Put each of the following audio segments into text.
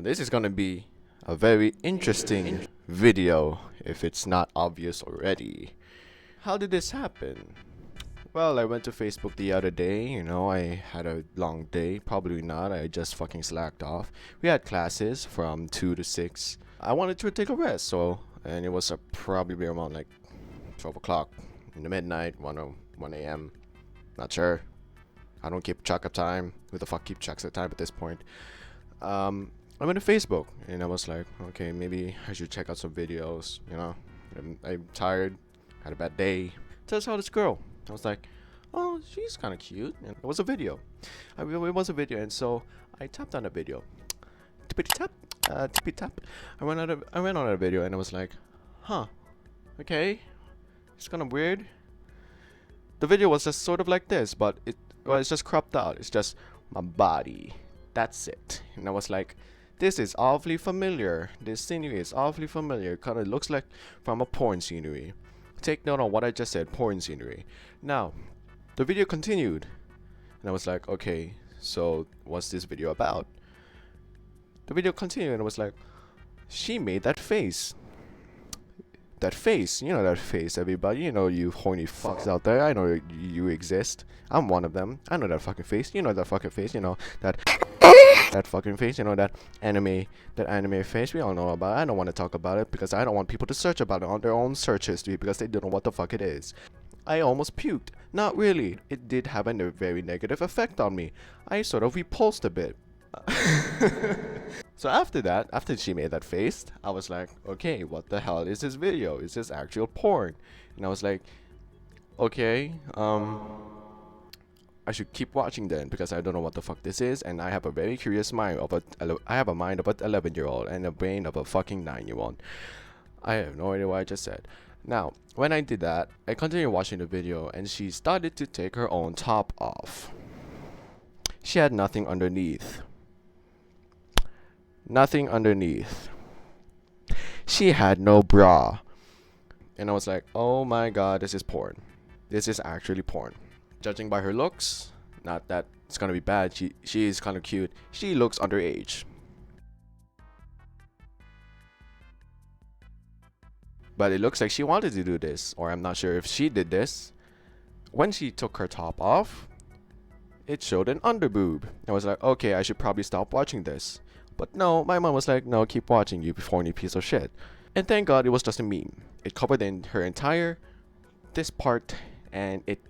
this is gonna be a very interesting video if it's not obvious already. How did this happen? Well, I went to Facebook the other day, I had a long day. Probably not, I just fucking slacked off. We had classes from 2 to 6. I wanted to take a rest, and it was probably around like 12 o'clock in the midnight, 1 a.m. Not sure. I don't keep track of time. Who the fuck keeps track of time at this point? I went to Facebook and I was like, okay, maybe I should check out some videos. I'm tired, had a bad day. So I saw this girl. I was like, oh, she's kind of cute. And it was a video. It was a video, and so I tapped on the video. Tippity tap, tippity tap. I went on a video and I was like, huh, okay, it's kind of weird. The video was just sort of like this, but it's just cropped out. It's just my body. That's it. And I was like, this is awfully familiar. This scenery is awfully familiar. Kind of looks like from a porn scenery. Take note on what I just said, porn scenery. Now, the video continued. And I was like, okay, so what's this video about? The video continued and I was like, she made that face. That face, that face, everybody. You horny fucks out there. I know you exist. I'm one of them. I know that fucking face. That fucking face. That fucking face. That anime face. We all know about it. I don't want to talk about it because I don't want people to search about it on their own search history because they don't know what the fuck it is. I almost puked. Not really. It did have a very negative effect on me. I sort of repulsed a bit. So after she made that face, I was like, okay, what the hell is this video? Is this actual porn? And I was like, okay, I should keep watching then because I don't know what the fuck this is, and I have a very curious mind I have a mind of an 11-year-old and a brain of a fucking 9-year-old. I have no idea what I just said. Now, when I did that, I continued watching the video and she started to take her own top off. She had nothing underneath. Nothing underneath. She had no bra. And I was like, oh my god, this is porn. This is actually porn. Judging by her looks, not that it's gonna be bad, she is kind of cute. She looks underage. But it looks like she wanted to do this, or I'm not sure if she did this. When she took her top off, it showed an underboob. I was like, okay, I should probably stop watching this. But no, my mom was like, no, keep watching, you horny piece of shit. And thank god it was just a meme. It covered her entire this part and it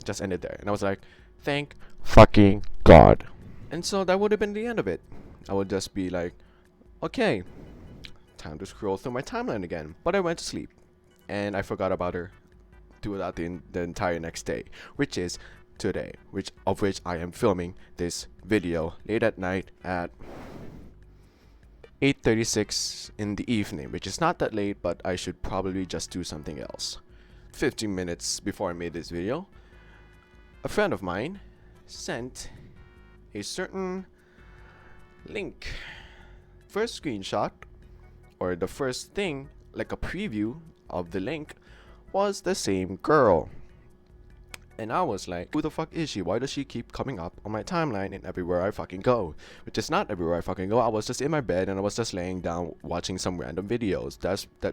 just ended there. And I was like, thank fucking god. And so that would have been the end of it. I would just be like, okay, time to scroll through my timeline again. But I went to sleep and I forgot about her throughout the entire next day, which is today, of which I am filming this video late at night at 8:36 in the evening, which is not that late, but I should probably just do something else. 15 minutes before I made this video, a friend of mine sent a certain link. First screenshot, or the first thing, like a preview of the link, was the same girl. And I was like, who the fuck is she? Why does she keep coming up on my timeline and everywhere I fucking go? Which is not everywhere I fucking go. I was just in my bed and I was just laying down watching some random videos.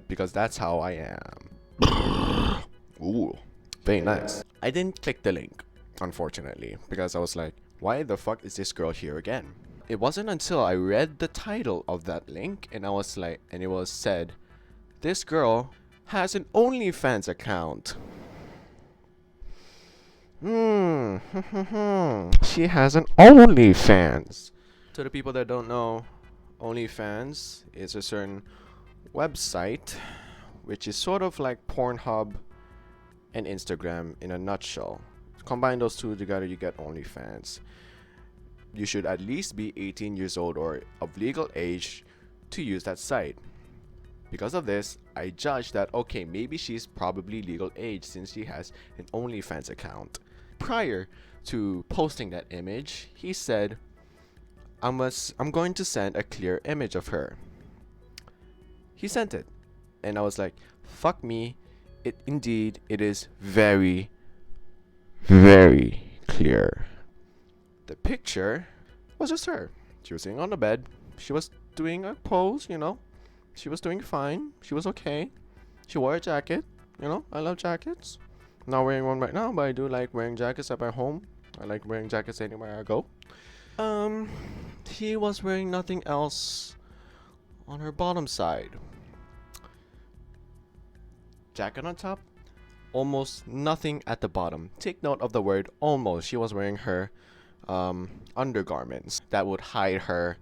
Because that's how I am. Ooh, very nice. I didn't click the link, unfortunately, because I was like, why the fuck is this girl here again? It wasn't until I read the title of that link and I was like, and it was said, this girl has an OnlyFans account. She has an OnlyFans. To the people that don't know, OnlyFans is a certain website which is sort of like Pornhub and Instagram in a nutshell. Combine those two together, you get OnlyFans. You should at least be 18 years old or of legal age to use that site. Because of this, I judged that, okay, maybe she's probably legal age since she has an OnlyFans account. Prior to posting that image, he said, I'm going to send a clear image of her. He sent it. And I was like, fuck me. It is very, very clear. The picture was just her. She was sitting on the bed. She was doing a pose, you know. She was doing fine. She was okay. She wore a jacket. You know, I love jackets. Not wearing one right now, but I do like wearing jackets at my home. I like wearing jackets anywhere I go. Um, he was wearing nothing else on her bottom side. Jacket on top, almost nothing at the bottom. Take note of the word almost. She was wearing her undergarments that would hide her,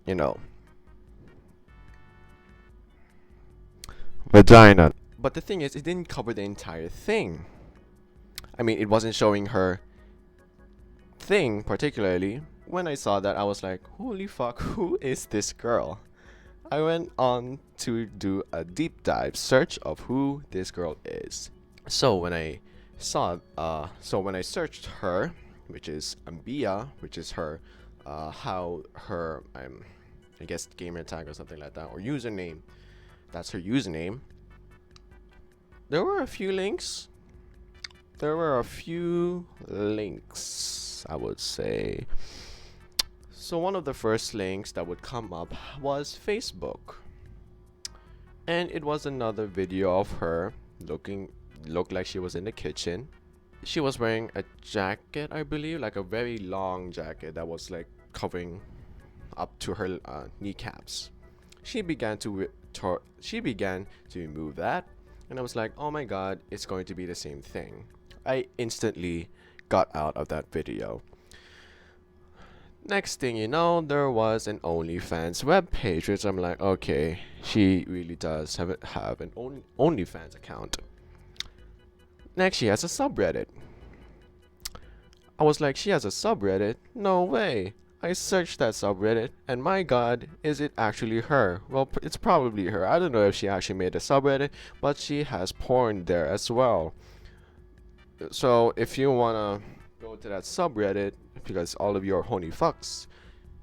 you know, vagina. But the thing is, it didn't cover the entire thing. I mean, it wasn't showing her thing particularly. When I saw that, I was like, holy fuck, who is this girl? I went on to do a deep dive search of who this girl is. So when I searched her, which is Ambia, which is her, I guess gamer tag or something like that, or username. That's her username. There were a few links. I would say. So one of the first links that would come up was Facebook. And it was another video of her looked like she was in the kitchen. She was wearing a jacket, I believe, like a very long jacket that was like covering up to her kneecaps. She began to remove that, and I was like, oh my god, it's going to be the same thing. I instantly got out of that video. Next thing you know, there was an OnlyFans webpage, which I'm like, okay, she really does have an OnlyFans account. Next, she has a subreddit. I was like, she has a subreddit? No way. I searched that subreddit, and my god, is it actually her? Well, it's probably her. I don't know if she actually made a subreddit, but she has porn there as well. So if you wanna go to that subreddit, because all of you are horny fucks,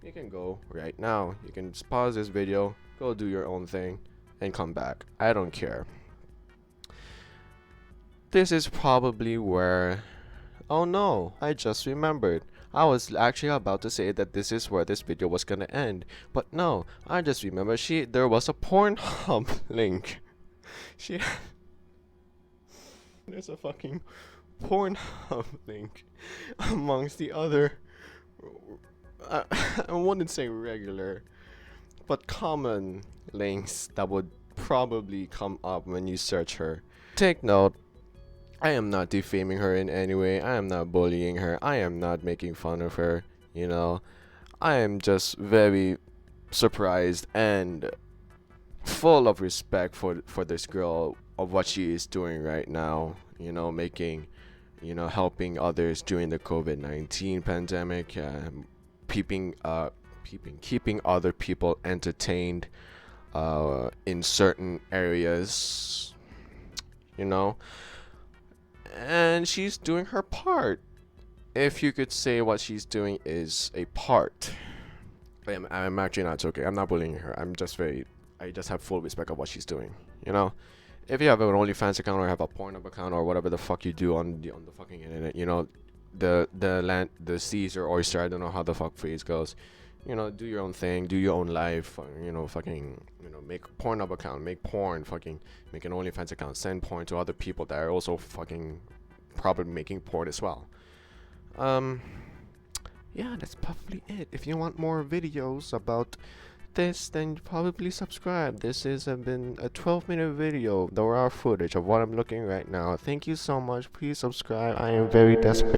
you can go right now. You can just pause this video, go do your own thing, and come back. I don't care. This is probably where... Oh no, I just remembered. I was actually about to say that this is where this video was gonna end, but no, I just remembered there was a Pornhub link. There's a fucking Pornhub link amongst the other, I wouldn't say regular, but common links that would probably come up when you search her. Take note, I am not defaming her in any way. I am not bullying her. I am not making fun of her. You know, I am just very surprised and full of respect for this girl of what she is doing right now. You know, helping others during the COVID-19 pandemic, keeping other people entertained in certain areas. You know. And she's doing her part. If you could say what she's doing is a part. I'm actually not joking. I'm not bullying her. I just have full respect of what she's doing. You know, if you have an OnlyFans account or have a Pornhub account or whatever the fuck you do on the fucking internet, you know, the seas are oyster. I don't know how the fuck phrase goes. You know, do your own thing, do your own life, you know, fucking, you know, make a Pornhub account, make porn, fucking make an OnlyFans account, send porn to other people that are also fucking probably making porn as well. Yeah, that's probably it. If you want more videos about this, then probably subscribe. This has been a 12-minute video, the raw footage of what I'm looking right now. Thank you so much. Please subscribe. I am very desperate.